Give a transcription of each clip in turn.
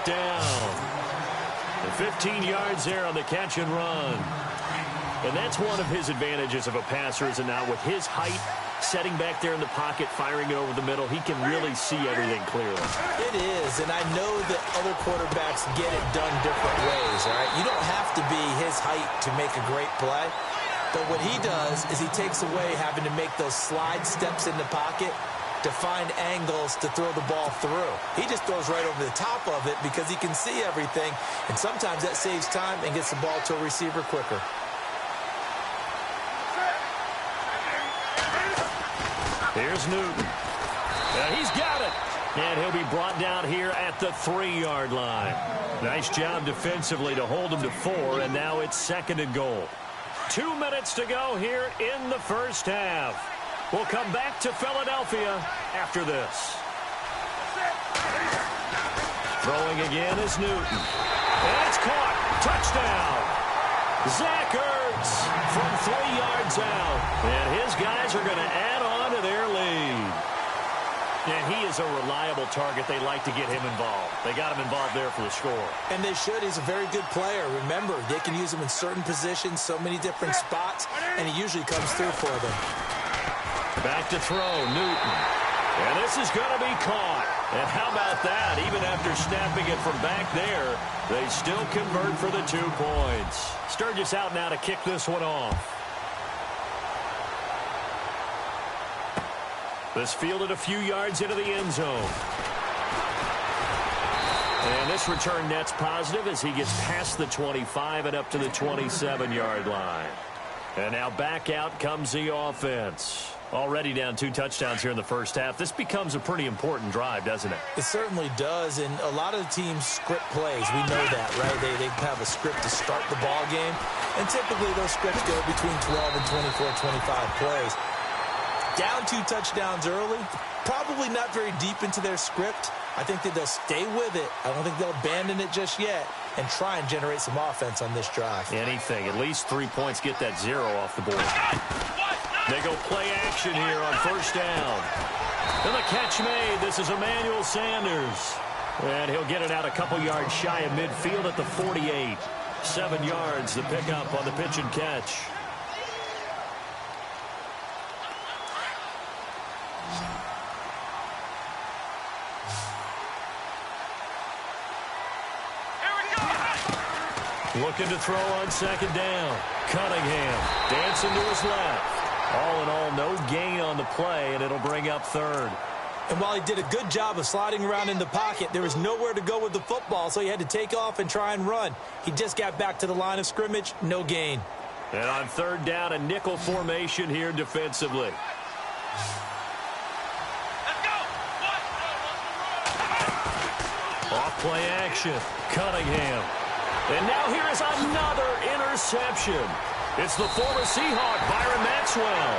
brought down. And 15 yards there on the catch and run. And that's one of his advantages of a passer, is it not? With his height, setting back there in the pocket, firing it over the middle, he can really see everything clearly. It is, and I know that other quarterbacks get it done different ways, all right? You don't have to be his height to make a great play. But what he does is he takes away having to make those slide steps in the pocket to find angles to throw the ball through. He just throws right over the top of it because he can see everything, and sometimes that saves time and gets the ball to a receiver quicker. Here's Newton. He's got it. And he'll be brought down here at the 3-yard line. Nice job defensively to hold him to 4, and now it's 2nd and goal. 2 minutes to go here in the first half. We'll come back to Philadelphia after this. Throwing again is Newton. And it's caught. Touchdown. Zach Ertz from 3 yards out. And his guys are going to add on to their lead. And he is a reliable target. They like to get him involved. They got him involved there for the score. And they should. He's a very good player. Remember, they can use him in certain positions, so many different spots, and he usually comes through for them. Back to throw, Newton. And this is going to be caught. And how about that? Even after snapping it from back there, they still convert for the 2 points. Sturgis out now to kick this one off. This fielded a few yards into the end zone. And this return net's positive as he gets past the 25 and up to the 27-yard line. And now back out comes the offense. Already down 2 touchdowns here in the first half. This becomes a pretty important drive, doesn't it? It certainly does, and a lot of the teams script plays. We know that, right? They have a script to start the ball game, and typically those scripts go between 12 and 24, 25 plays. Down 2 touchdowns early, probably not very deep into their script. I think that they'll stay with it. I don't think they'll abandon it just yet and try and generate some offense on this drive. Anything. At least 3 points, get that 0 off the board. They go play action here on first down. And the catch made. This is Emmanuel Sanders. And he'll get it out a couple yards shy of midfield at the 48. 7 yards, the pickup on the pitch and catch. Looking to throw on second down. Cunningham dancing to his left. All in all, no gain on the play, and it'll bring up 3rd. And while he did a good job of sliding around in the pocket, there was nowhere to go with the football, so he had to take off and try and run. He just got back to the line of scrimmage, no gain. And on 3rd down, a nickel formation here defensively. Off play action. Cunningham. And now here is another interception. It's the former Seahawk, Byron Maxwell.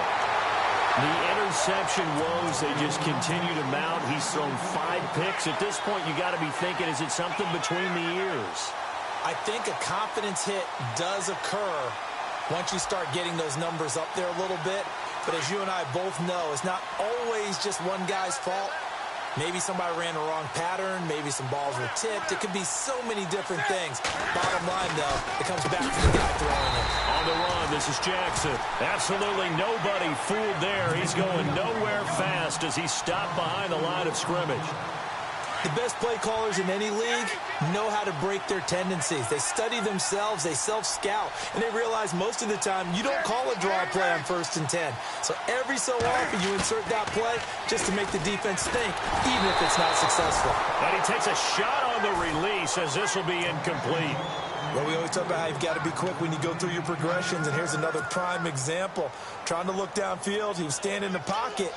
The interception woes, they just continue to mount. He's thrown 5 picks. At this point, you got to be thinking, is it something between the ears? I think a confidence hit does occur once you start getting those numbers up there a little bit. But as you and I both know, it's not always just one guy's fault. Maybe somebody ran the wrong pattern. Maybe some balls were tipped. It could be so many different things. Bottom line, though, it comes back to the guy throwing it. On the run, this is Jackson. Absolutely nobody fooled there. He's going nowhere fast as he stopped behind the line of scrimmage. The best play callers in any league know how to break their tendencies. They study themselves, they self-scout, and they realize most of the time you don't call a draw play on 1st and 10. So every so often you insert that play just to make the defense think, even if it's not successful. And he takes a shot on the release as this will be incomplete. Well, we always talk about how you've got to be quick when you go through your progressions, and here's another prime example. Trying to look downfield, he was standing in the pocket,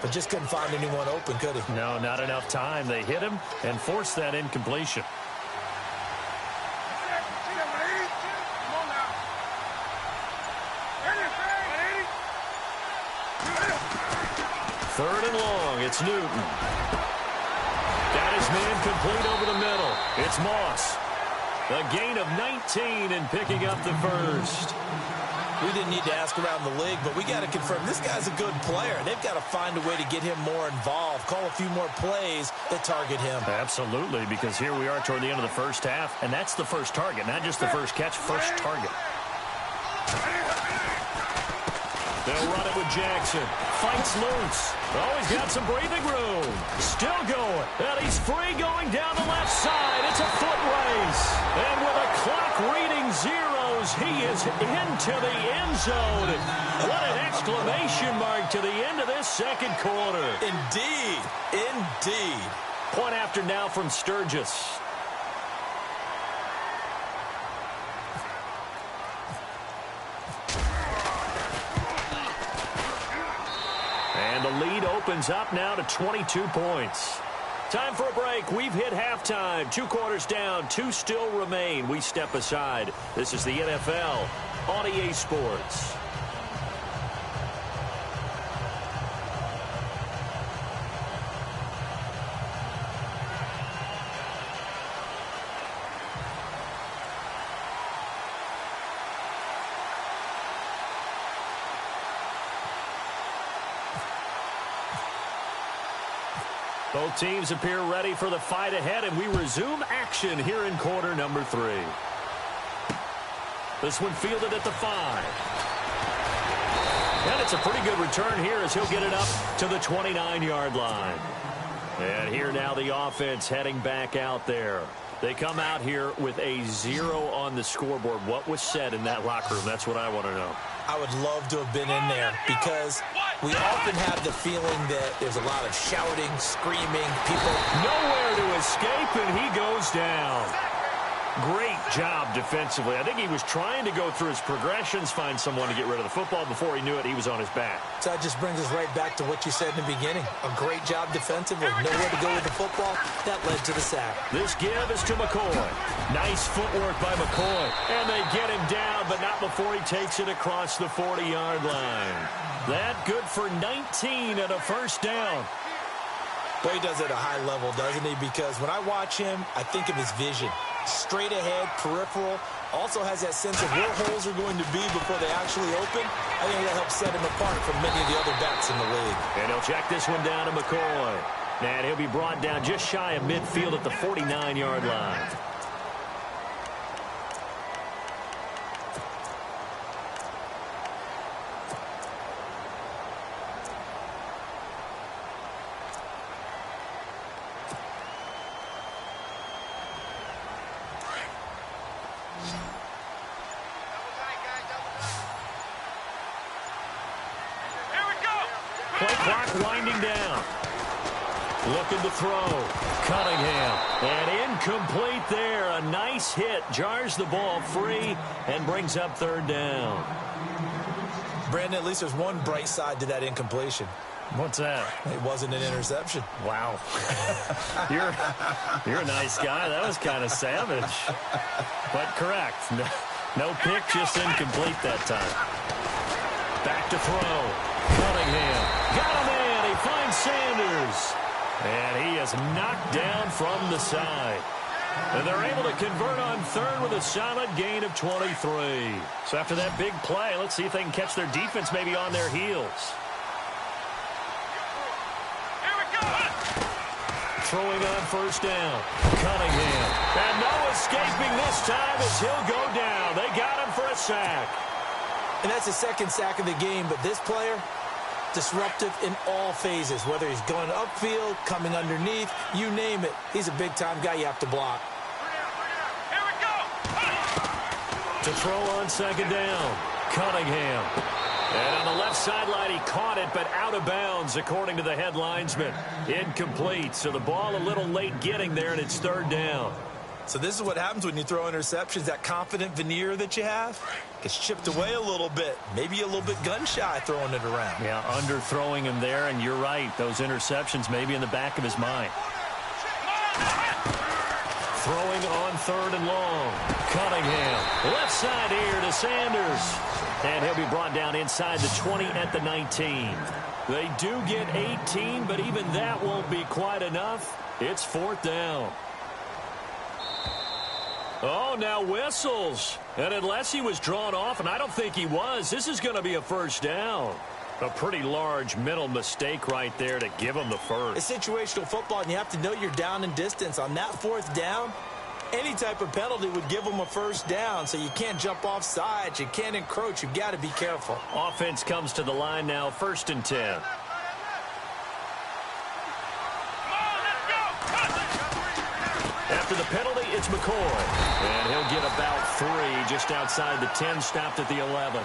but just couldn't find anyone open, could he? No, not enough time. They hit him and forced that incompletion. Third and long, it's Newton. Got his man complete over the middle. It's Moss. A gain of 19 and picking up the first. We didn't need to ask around the league, but we got to confirm this guy's a good player. They've got to find a way to get him more involved, call a few more plays that target him. Absolutely, because here we are toward the end of the first half, and that's the first target, not just the first catch, first target. They'll run it with Jackson. Fights loose. Oh, he's got some breathing room. Still going. And he's free going down the left side. It's a foot race. And with a clock reading zeros, he is into the end zone. What an exclamation mark to the end of this second quarter. Indeed. Indeed. Point after now from Sturgis. And the lead opens up now to 22 points. Time for a break. We've hit halftime. 2 quarters down. 2 still remain. We step aside. This is the NFL on EA Sports. Both teams appear ready for the fight ahead, and we resume action here in quarter number 3. This one fielded at the 5. And it's a pretty good return here as he'll get it up to the 29-yard line. And here now the offense heading back out there. They come out here with a 0 on the scoreboard. What was said in that locker room? That's what I want to know. I would love to have been in there because we often have the feeling that there's a lot of shouting, screaming, people. Nowhere to escape, and he goes down. Great job defensively. I think he was trying to go through his progressions, find someone to get rid of the football. Before he knew it, he was on his back. So that just brings us right back to what you said in the beginning. A great job defensively. Nowhere to go with the football. That led to the sack. This give is to McCoy. Nice footwork by McCoy. And they get him down, but not before he takes it across the 40-yard line. That good for 19 and a first down. Boy, he does it at a high level, doesn't he? Because when I watch him, I think of his vision. Straight ahead, peripheral. Also has that sense of where holes are going to be before they actually open. I think that helps set him apart from many of the other backs in the league. And he'll check this one down to McCoy. And he'll be brought down just shy of midfield at the 49-yard line. Play clock winding down. Looking to throw. Cunningham. And incomplete there. A nice hit. Jars the ball free and brings up third down. Brandon, at least there's one bright side to that incompletion. What's that? It wasn't an interception. Wow. You're a nice guy. That was kind of savage. But correct. No pick, just incomplete that time. Back to throw. Cunningham. Got him in. He finds Sanders. And he is knocked down from the side. And they're able to convert on third with a solid gain of 23. So after that big play, let's see if they can catch their defense maybe on their heels. Throwing on first down. Cunningham. And no escaping this time as he'll go down. They got him for a sack. And that's the second sack of the game, but this player, disruptive in all phases, whether he's going upfield, coming underneath, you name it. He's a big-time guy you have to block. Here we go. To throw on second down. Cunningham. And on the left sideline, he caught it, but out of bounds, according to the head linesman. Incomplete, so the ball a little late getting there, and it's third down. So this is what happens when you throw interceptions. That confident veneer that you have gets chipped away a little bit. Maybe a little bit gun-shy throwing it around. Yeah, underthrowing him there, and you're right. Those interceptions may be in the back of his mind. Throwing on third and long. Cunningham. Left side here to Sanders. And he'll be brought down inside the 20 at the 19. They do get 18, but even that won't be quite enough. It's fourth down. Oh, now whistles. And unless he was drawn off, and I don't think he was, this is going to be a first down. A pretty large mental mistake right there to give him the first. It's situational football, and you have to know you're down in distance. On that fourth down, any type of penalty would give them a first down, so you can't jump off sides. You can't encroach. You've got to be careful. Offense comes to the line now, 1st and 10. After the penalty, it's McCoy. And he'll get about 3 just outside the 10, stopped at the 11.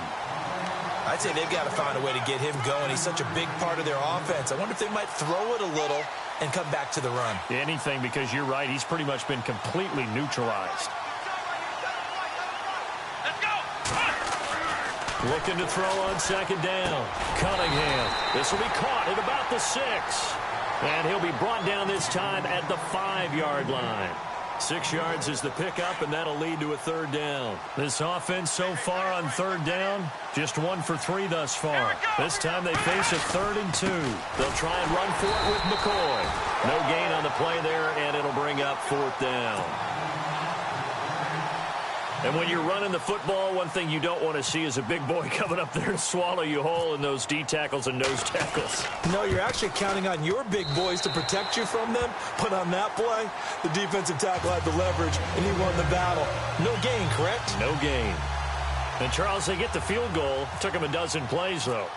I'd say they've got to find a way to get him going. He's such a big part of their offense. I wonder if they might throw it a little and come back to the run. Anything, because you're right. He's pretty much been completely neutralized. Let's go. Looking to throw on 2nd down. Cunningham. This will be caught at about the 6. And he'll be brought down this time at the 5-yard line. 6 yards is the pickup, and that'll lead to a 3rd down. This offense so far on 3rd down, just 1 for 3 thus far. This time they face a 3rd and 2. They'll try and run for it with McCoy. No gain on the play there, and it'll bring up 4th down. And when you're running the football, one thing you don't want to see is a big boy coming up there and swallow you whole in those D tackles and nose tackles. No, you're actually counting on your big boys to protect you from them. But on that play, the defensive tackle had the leverage, and he won the battle. No gain, correct? No gain. And, Charles, they get the field goal. Took them a dozen plays, though.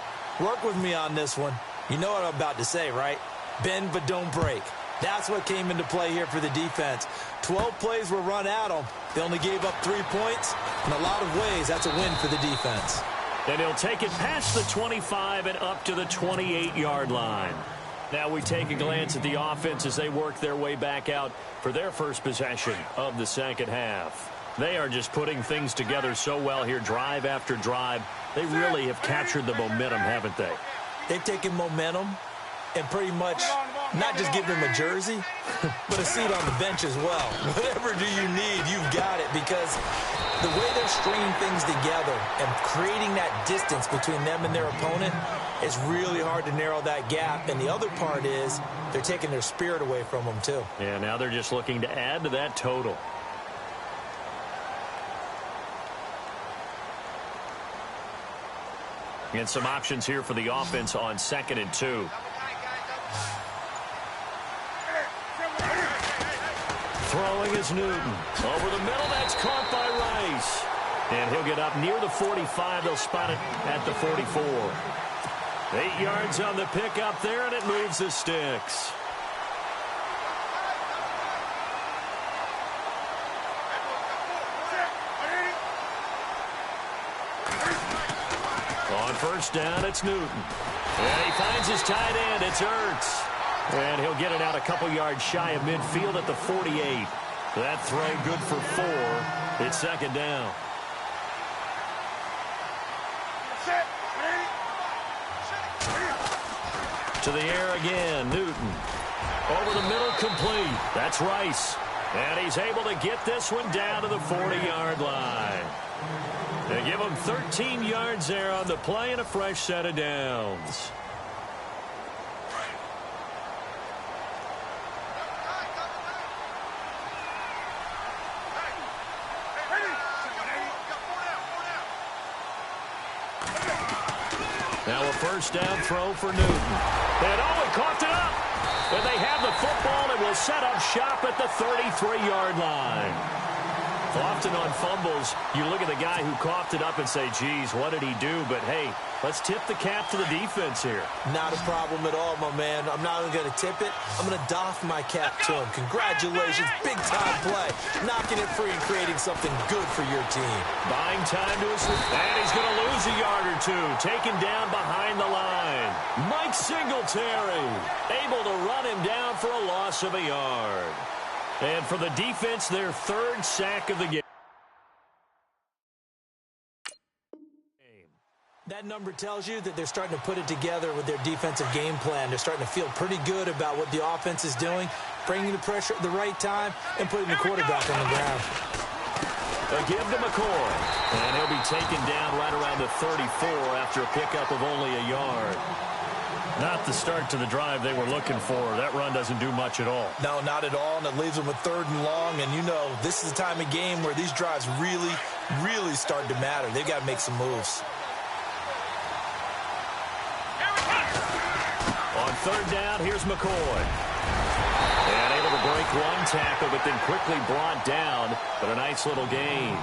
Work with me on this one. You know what I'm about to say, right? Bend but don't break. That's what came into play here for the defense. 12 plays were run at them. They only gave up 3 points. In a lot of ways, that's a win for the defense. And he'll take it past the 25 and up to the 28-yard line. Now we take a glance at the offense as they work their way back out for their first possession of the 2nd half. They are just putting things together so well here, drive after drive. They really have captured the momentum, haven't they? They've taken momentum and pretty much not just give them a jersey, but a seat on the bench as well. Whatever do you need, you've got it, because the way they're stringing things together and creating that distance between them and their opponent, it's really hard to narrow that gap. And the other part is they're taking their spirit away from them, too. Yeah, now they're just looking to add to that total. And some options here for the offense on 2nd and 2. Throwing is Newton. Over the middle, that's caught by Rice. And he'll get up near the 45. They'll spot it at the 44. 8 yards on the pickup there, and it moves the sticks. On 1st down, it's Newton. And he finds his tight end. It's Ertz. And he'll get it out a couple yards shy of midfield at the 48. That throw good for 4. It's 2nd down. To the air again, Newton. Over the middle, complete. That's Rice. And he's able to get this one down to the 40-yard line. They give him 13 yards there on the play and a fresh set of downs. Now a 1st down throw for Newton. And he coughed it up. And they have the football and will set up shop at the 33-yard line. Often on fumbles, you look at the guy who coughed it up and say, geez, what did he do? But, hey, let's tip the cap to the defense here. Not a problem at all, my man. I'm not even going to tip it. I'm going to doff my cap to him. Congratulations. Big-time play. Knocking it free and creating something good for your team. Buying time to his... And he's going to lose a yard or 2. Taken down behind the line. Mike Singletary able to run him down for a loss of a yard. And for the defense, their 3rd sack of the game. That number tells you that they're starting to put it together with their defensive game plan. They're starting to feel pretty good about what the offense is doing, bringing the pressure at the right time, and putting the quarterback on the ground. They give to McCoy. And he'll be taken down right around the 34 after a pickup of only a yard. Not the start to the drive they were looking for. That run doesn't do much at all. No, not at all, and it leaves them with 3rd and long. And, you know, this is the time of game where these drives really, really start to matter. They've got to make some moves. On 3rd down, here's McCoy. And able to break one tackle, but then quickly brought down. But a nice little gain.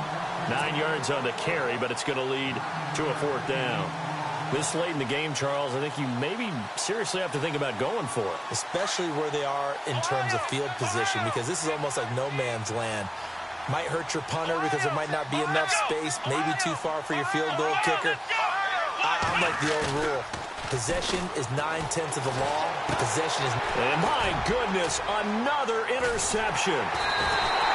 9 yards on the carry, but it's going to lead to a 4th down. This late in the game, Charles, I think you maybe seriously have to think about going for it. Especially where they are in terms of field position, because this is almost like no man's land. Might hurt your punter because there might not be enough space, maybe too far for your field goal kicker. I'm like the old rule. Possession is 9/10 of the law. Possession is... And my goodness, another interception.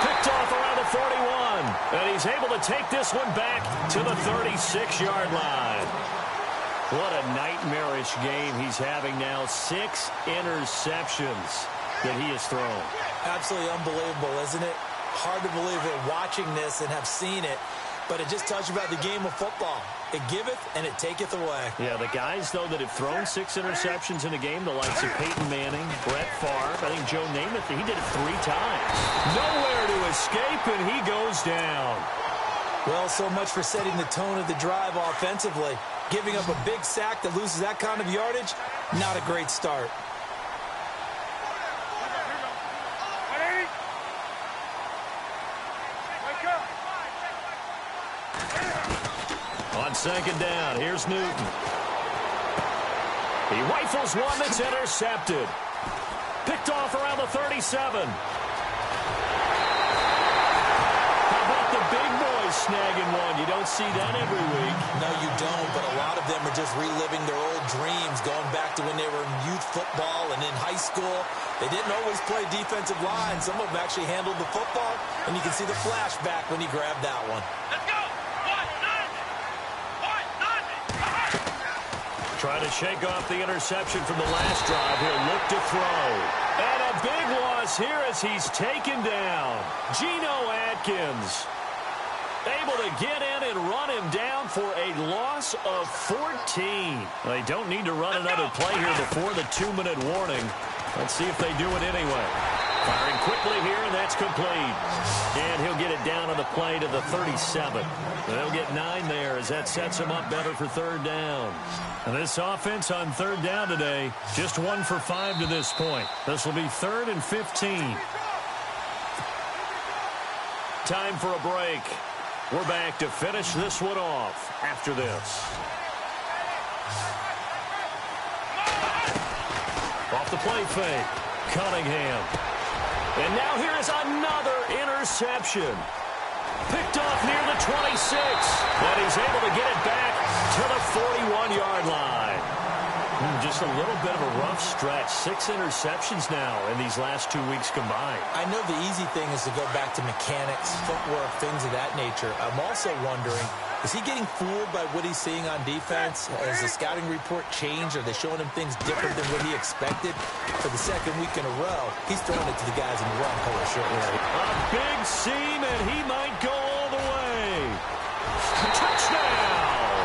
Picked off around the 41. And he's able to take this one back to the 36-yard line. What a nightmarish game he's having now. 6 interceptions that he has thrown. Absolutely unbelievable, isn't it? Hard to believe we're watching this and have seen it, but it just tells you about the game of football. It giveth and it taketh away. Yeah, the guys, though, that have thrown 6 interceptions in a game, the likes of Peyton Manning, Brett Favre, I think Joe Namath, he did it 3 times. Nowhere to escape, and he goes down. Well, so much for setting the tone of the drive offensively. Giving up a big sack that loses that kind of yardage, not a great start. On 2nd down, here's Newton. He rifles one that's intercepted. Picked off around the 37. How about the big boys snagging one? You don't see that every week. No, you don't, but a lot of them are just reliving their old dreams, going back to when they were in youth football and in high school. They didn't always play defensive line. Some of them actually handled the football, and you can see the flashback when he grabbed that one. Let's go. Trying to shake off the interception from the last drive. He'll look to throw. And a big loss here as he's taken down. Geno Atkins able to get in and run him down for a loss of 14. They don't need to run another play here before the 2-minute warning. Let's see if they do it anyway. Firing quickly here, and that's complete. And he'll get it down on the play to the 37. They'll get 9 there as that sets him up better for 3rd down. And this offense on 3rd down today, just 1 for 5 to this point. This will be 3rd and 15. Time for a break. We're back to finish this one off after this. Off the play fake, Cunningham. And now here is another interception. Picked off near the 26. But he's able to get it back to the 41-yard line. Just a little bit of a rough stretch. 6 interceptions now in these last 2 weeks combined. I know the easy thing is to go back to mechanics, footwork, things of that nature. I'm also wondering, is he getting fooled by what he's seeing on defense? Has the scouting report changed? Are they showing him things different than what he expected? For the 2nd week in a row, he's throwing it to the guys in the wrong color shirts. A big seam, and he might go all the way. Touchdown!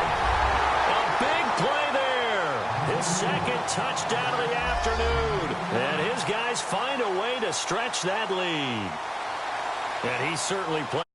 A big play there. His 2nd touchdown of the afternoon. And his guys find a way to stretch that lead. And he certainly played.